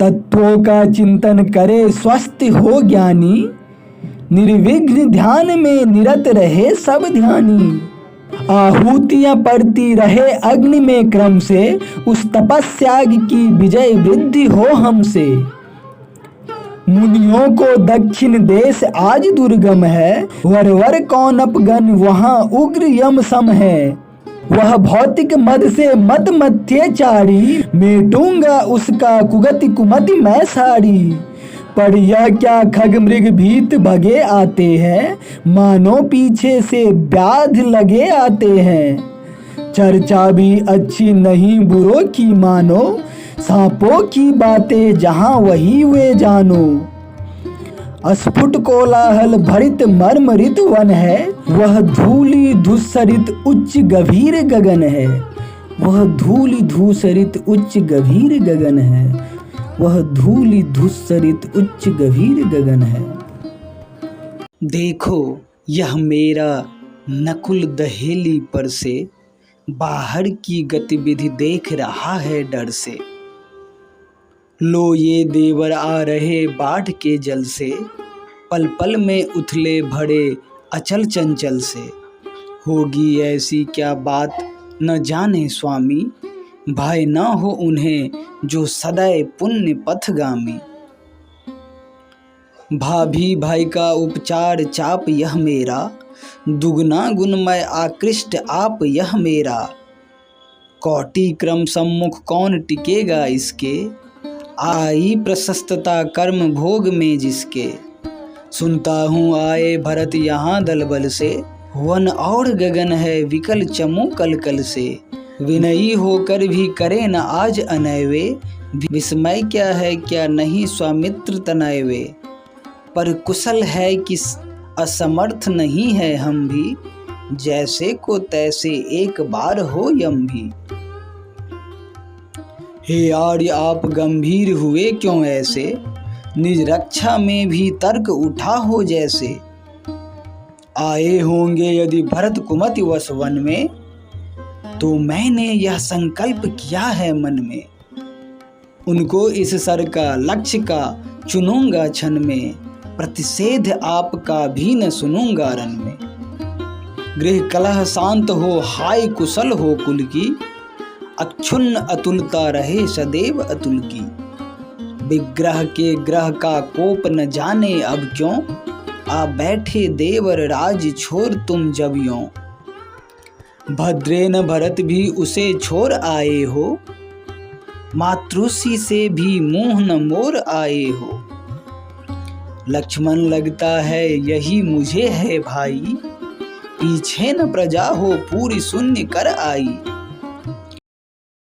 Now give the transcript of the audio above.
तत्वों का चिंतन करे स्वस्थ हो ज्ञानी, निर्विघ्न ध्यान में निरत रहे सब ध्यानी। आहुतियां पड़ती रहे अग्नि में क्रम से, उस तपस्याग की विजय वृद्धि हो हमसे। मुनियों को दक्षिण देश आज दुर्गम है, वर कौनपगण वहाँ उग्र यम सम है। वह भौतिक मद से मत मत्यचारी, मेटूंगा उसका कुगति कुमति मैं सारी। पर यह क्या खग मृग भीत भगे आते हैं, मानो पीछे से व्याध लगे आते हैं। चर्चा भी अच्छी नहीं बुरों की मानो, सांपों की बातें जहां वही वे जानो। अस्फुट कोलाहल भरित मर्मरित वन है, वह धूलि धूसरित उच्च गभीर गगन है। वह धूलि धूसरित उच्च गभीर गगन है। वह धूलि धूसरित उच्च गभीर गगन है। देखो यह मेरा नकुल दहेली पर से, बाहर की गतिविधि देख रहा है डर से। लो ये देवर आ रहे बाढ़ के जल से, पल पल में उथले भरे अचल चंचल से। होगी ऐसी क्या बात न जाने स्वामी, भय न हो उन्हें जो सदैव पुण्य पथगामी। भाभी भाई का उपचार चाप यह मेरा, दुगना गुणमय आकृष्ट आप यह मेरा। कोटि क्रम सम्मुख कौन टिकेगा इसके, आई प्रशस्तता कर्म भोग में जिसके। सुनता हूँ आए भरत यहाँ दलबल से, वन और गगन है विकल चमू कलकल से। विनयी होकर भी करे न आज अनयवे, विस्मय क्या है क्या नहीं स्वामित्र तनयवे। पर कुशल है कि असमर्थ नहीं है हम भी, जैसे को तैसे एक बार हो यम भी। हे आर्य आप गंभीर हुए क्यों ऐसे, निज रक्षा में भी तर्क उठा हो जैसे। आए होंगे यदि भरत कुमति वश वन में, तो मैंने यह संकल्प किया है मन में। उनको इस सर का लक्ष्य का चुनूंगा क्षण में, प्रतिषेध आपका भी न सुनूंगा रन में। गृह कलह शांत हो हाय कुशल हो कुल की, अक्षुण्ण अतुलता रहे सदैव अतुल की। विग्रह के ग्रह का कोप न जाने अब क्यों, आ बैठे देवर राज छोड़ तुम जब यों। भद्रेन भरत भी उसे छोड़ आए हो, मातृषि से भी मुँह न मोर आए हो। लक्ष्मण लगता है यही मुझे है भाई, पीछे न प्रजा हो पूरी शून्य कर आई।